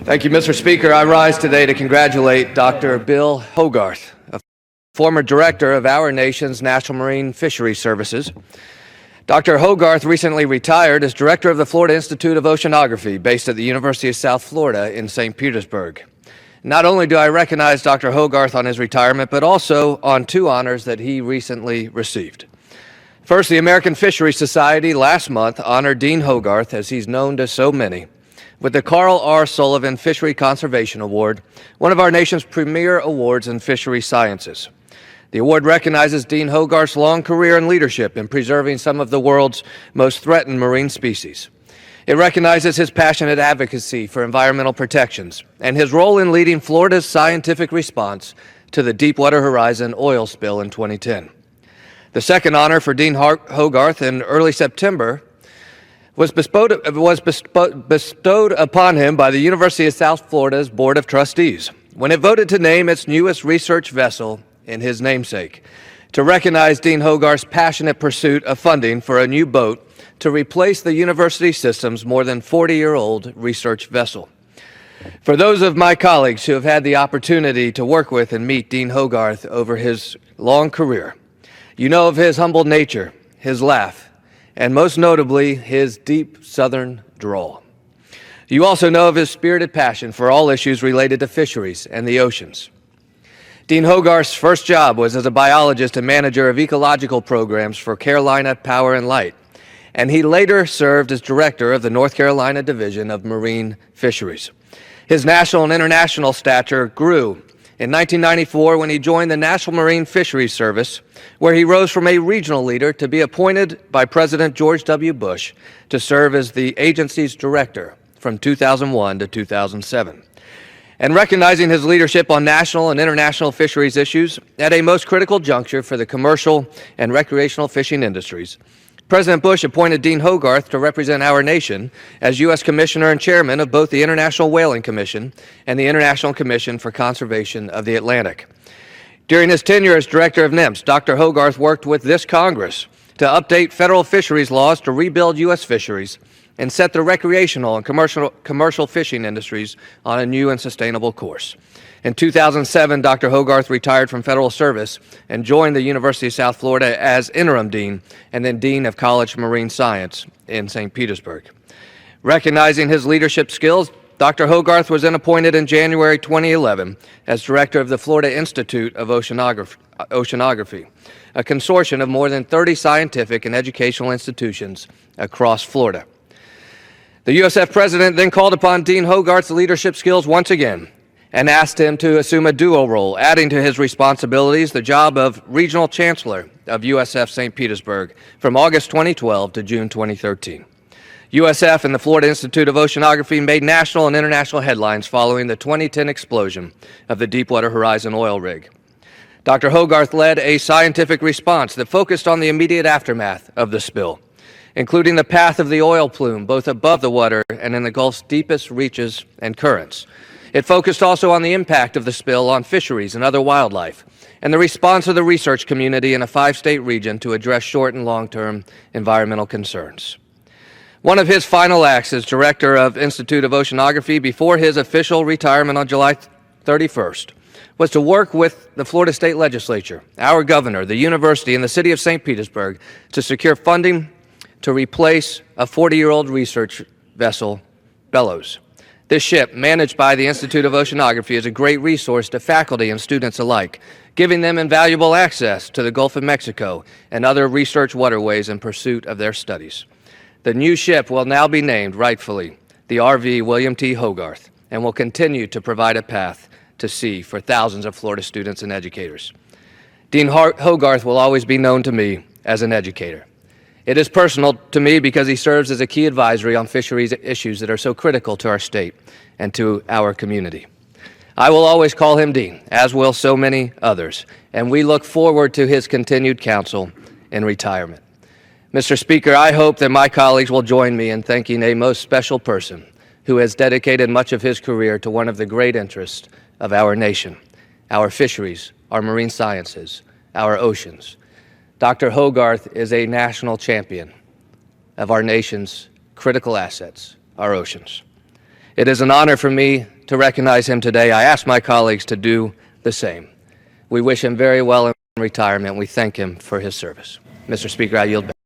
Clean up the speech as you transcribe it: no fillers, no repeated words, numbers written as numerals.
Thank you, Mr. Speaker. I rise today to congratulate Dr. Bill Hogarth, a former director of our nation's National Marine Fisheries Services. Dr. Hogarth recently retired as director of the Florida Institute of Oceanography, based at the University of South Florida in St. Petersburg. Not only do I recognize Dr. Hogarth on his retirement, but also on two honors that he recently received. First, the American Fisheries Society last month honored Dean Hogarth, as he's known to so many, with the Carl R. Sullivan Fishery Conservation Award, one of our nation's premier awards in fishery sciences. The award recognizes Dean Hogarth's long career and leadership in preserving some of the world's most threatened marine species. It recognizes his passionate advocacy for environmental protections and his role in leading Florida's scientific response to the Deepwater Horizon oil spill in 2010. The second honor for Dean Hogarth in early September was bestowed upon him by the University of South Florida's Board of Trustees when it voted to name its newest research vessel in his namesake, to recognize Dean Hogarth's passionate pursuit of funding for a new boat to replace the university system's more than 40-year-old research vessel. For those of my colleagues who have had the opportunity to work with and meet Dean Hogarth over his long career, you know of his humble nature, his laugh, and most notably, his deep Southern drawl. You also know of his spirited passion for all issues related to fisheries and the oceans. Dean Hogarth's first job was as a biologist and manager of ecological programs for Carolina Power and Light, and he later served as director of the North Carolina Division of Marine Fisheries. His national and international stature grew in 1994 when he joined the National Marine Fisheries Service, where he rose from a regional leader to be appointed by President George W. Bush to serve as the agency's director from 2001 to 2007. And recognizing his leadership on national and international fisheries issues at a most critical juncture for the commercial and recreational fishing industries, President Bush appointed Dean Hogarth to represent our nation as U.S. Commissioner and Chairman of both the International Whaling Commission and the International Commission for Conservation of the Atlantic. During his tenure as Director of NIMS, Dr. Hogarth worked with this Congress to update federal fisheries laws to rebuild U.S. fisheries and set the recreational and commercial fishing industries on a new and sustainable course. In 2007, Dr. Hogarth retired from federal service and joined the University of South Florida as interim dean and then dean of College of Marine Science in St. Petersburg. Recognizing his leadership skills, Dr. Hogarth was then appointed in January 2011 as director of the Florida Institute of Oceanography, a consortium of more than 30 scientific and educational institutions across Florida. The USF president then called upon Dean Hogarth's leadership skills once again and asked him to assume a dual role, adding to his responsibilities the job of Regional Chancellor of USF St. Petersburg from August 2012 to June 2013. USF and the Florida Institute of Oceanography made national and international headlines following the 2010 explosion of the Deepwater Horizon oil rig. Dr. Hogarth led a scientific response that focused on the immediate aftermath of the spill, including the path of the oil plume both above the water and in the Gulf's deepest reaches and currents. It focused also on the impact of the spill on fisheries and other wildlife, and the response of the research community in a 5-state region to address short and long-term environmental concerns. One of his final acts as director of Institute of Oceanography before his official retirement on July 31st was to work with the Florida State Legislature, our governor, the university, and the city of St. Petersburg to secure funding to replace a 40-year-old research vessel, Bellows. This ship, managed by the Institute of Oceanography, is a great resource to faculty and students alike, giving them invaluable access to the Gulf of Mexico and other research waterways in pursuit of their studies. The new ship will now be named, rightfully, the RV William T. Hogarth, and will continue to provide a path to sea for thousands of Florida students and educators. Dean Hogarth will always be known to me as an educator. It is personal to me because he serves as a key advisory on fisheries issues that are so critical to our state and to our community. I will always call him Dean, as will so many others, and we look forward to his continued counsel in retirement. Mr. Speaker, I hope that my colleagues will join me in thanking a most special person who has dedicated much of his career to one of the great interests of our nation, our fisheries, our marine sciences, our oceans. Dr. Hogarth is a national champion of our nation's critical assets, our oceans. It is an honor for me to recognize him today. I ask my colleagues to do the same. We wish him very well in retirement. We thank him for his service. Mr. Speaker, I yield back.